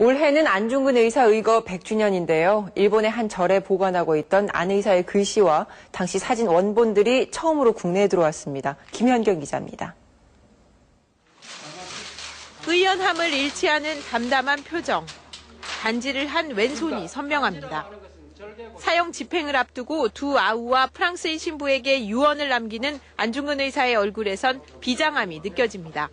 올해는 안중근 의사 의거 100주년인데요. 일본의 한 절에 보관하고 있던 안 의사의 글씨와 당시 사진 원본들이 처음으로 국내에 들어왔습니다. 김현경 기자입니다. 의연함을 잃지 않은 담담한 표정. 단지를 한 왼손이 선명합니다. 사형 집행을 앞두고 두 아우와 프랑스인 신부에게 유언을 남기는 안중근 의사의 얼굴에선 비장함이 느껴집니다.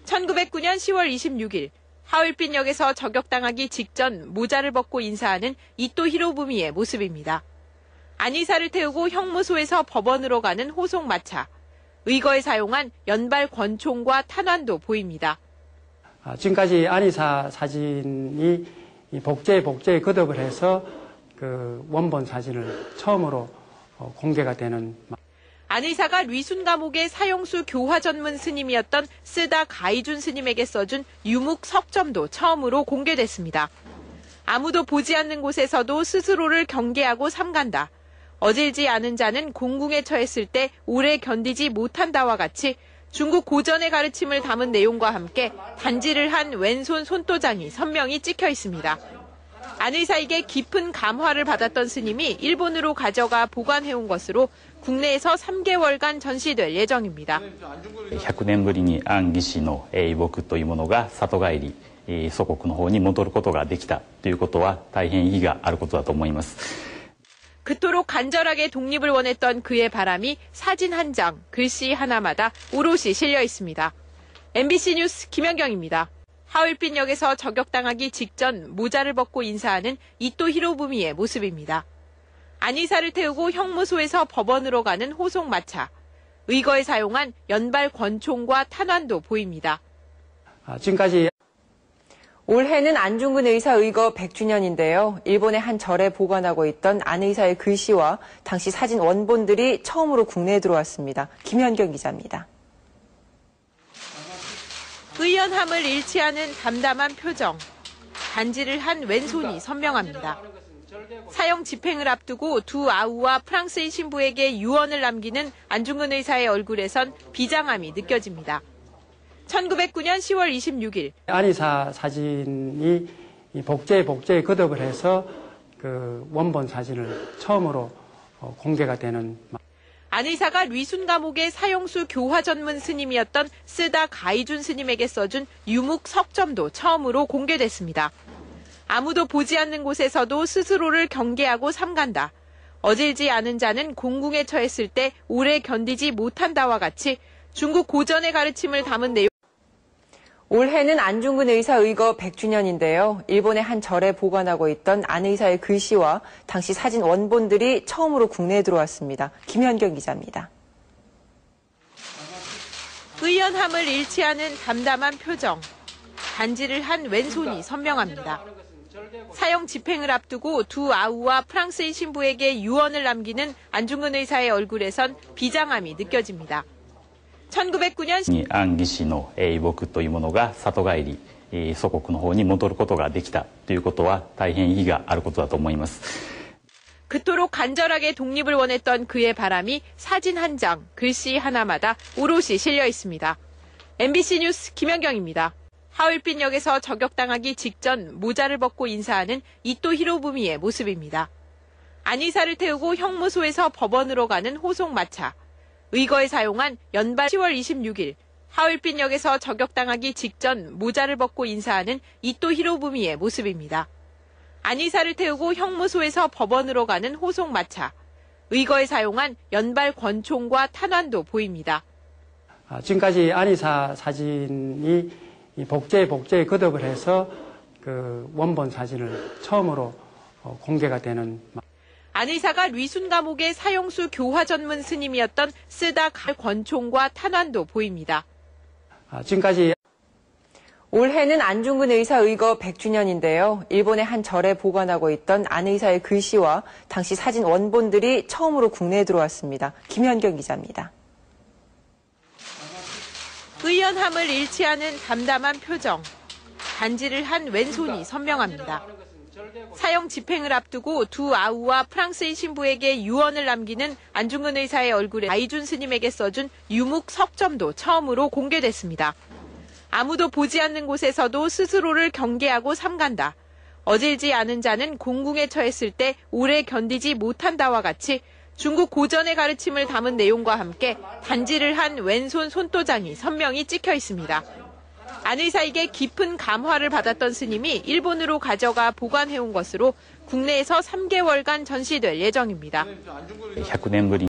1909년 10월 26일 하얼빈역에서 저격당하기 직전 모자를 벗고 인사하는 이토 히로부미의 모습입니다. 안 의사를 태우고 형무소에서 법원으로 가는 호송마차. 의거에 사용한 연발 권총과 탄환도 보입니다. 지금까지 안 의사 사진이 복제에 거듭을 해서 그 원본 사진을 처음으로 공개가 되는. 안 의사가 리순 감옥의 사형수 교화 전문 스님이었던 쓰다 가이준 스님에게 써준 유묵 석점도 처음으로 공개됐습니다. 아무도 보지 않는 곳에서도 스스로를 경계하고 삼간다. 어질지 않은 자는 공궁에 처했을 때 오래 견디지 못한다와 같이 중국 고전의 가르침을 담은 내용과 함께 단지를 한 왼손 손도장이 선명히 찍혀 있습니다. 안 의사에게 깊은 감화를 받았던 스님이 일본으로 가져가 보관해온 것으로 국내에서 3개월간 전시될 예정입니다. 100年ぶりに安義士の遺木というものが里帰り、祖国の方に戻ることができたということは大変意義があることだと思います。 그토록 간절하게 독립을 원했던 그의 바람이 사진 한 장, 글씨 하나마다 오롯이 실려 있습니다. MBC 뉴스 김현경입니다. 하얼빈역에서 저격당하기 직전 모자를 벗고 인사하는 이토 히로부미의 모습입니다. 안 의사를 태우고 형무소에서 법원으로 가는 호송마차. 의거에 사용한 연발 권총과 탄환도 보입니다. 지금까지 올해는 안중근 의사 의거 100주년인데요. 일본의 한 절에 보관하고 있던 안 의사의 글씨와 당시 사진 원본들이 처음으로 국내에 들어왔습니다. 김현경 기자입니다. 의연함을 잃지 않은 담담한 표정. 단지를 한 왼손이 선명합니다. 사형 집행을 앞두고 두 아우와 프랑스인 신부에게 유언을 남기는 안중근 의사의 얼굴에선 비장함이 느껴집니다. 1909년 10월 26일 안 의사 사진이 복제에 거듭을 해서 그 원본 사진을 처음으로 공개가 되는. 안 의사가 리순 감옥의 사형수 교화 전문 스님이었던 쓰다 가이준 스님에게 써준 유묵 석점도 처음으로 공개됐습니다. 아무도 보지 않는 곳에서도 스스로를 경계하고 삼간다. 어질지 않은 자는 공궁에 처했을 때 오래 견디지 못한다와 같이 중국 고전의 가르침을 담은 내용. 올해는 안중근 의사 의거 100주년인데요. 일본의 한 절에 보관하고 있던 안 의사의 글씨와 당시 사진 원본들이 처음으로 국내에 들어왔습니다. 김현경 기자입니다. 의연함을 잃지 않은 담담한 표정. 단지를 한 왼손이 선명합니다. 사형 집행을 앞두고 두 아우와 프랑스인 신부에게 유언을 남기는 안중근 의사의 얼굴에선 비장함이 느껴집니다. 1909년 安義士の遺木というものが里帰り、祖国の方に戻ることができたということは大変意義があることだと思います。 그토록 간절하게 독립을 원했던 그의 바람이 사진 한 장, 글씨 하나마다 오롯이 실려 있습니다. MBC 뉴스 김현경입니다. 하얼빈역에서 저격당하기 직전 모자를 벗고 인사하는 이토 히로부미의 모습입니다. 안 의사를 태우고 형무소에서 법원으로 가는 호송마차. 의거에 사용한 연발 10월 26일 하얼빈역에서 저격당하기 직전 모자를 벗고 인사하는 이토 히로부미의 모습입니다. 안 의사를 태우고 형무소에서 법원으로 가는 호송마차. 의거에 사용한 연발 권총과 탄환도 보입니다. 지금까지 안 의사 사진이 복제에 거듭을 해서 그 원본 사진을 처음으로 공개가 되는. 안 의사가 리순 감옥의 사형수 교화 전문 스님이었던 쓰다 권총과 탄환도 보입니다. 지금까지 올해는 안중근 의사 의거 100주년인데요. 일본의 한 절에 보관하고 있던 안 의사의 글씨와 당시 사진 원본들이 처음으로 국내에 들어왔습니다. 김현경 기자입니다. 의연함을 잃지 않은 담담한 표정. 단지를 한 왼손이 선명합니다. 사형 집행을 앞두고 두 아우와 프랑스인 신부에게 유언을 남기는 안중근 의사의 얼굴에 가이준 스님에게 써준 유묵 석점도 처음으로 공개됐습니다. 아무도 보지 않는 곳에서도 스스로를 경계하고 삼간다. 어질지 않은 자는 공궁에 처했을 때 오래 견디지 못한다와 같이 중국 고전의 가르침을 담은 내용과 함께 단지를 한 왼손 손도장이 선명히 찍혀 있습니다. 안 의사에게 깊은 감화를 받았던 스님이 일본으로 가져가 보관해온 것으로 국내에서 3개월간 전시될 예정입니다. 100年ぶり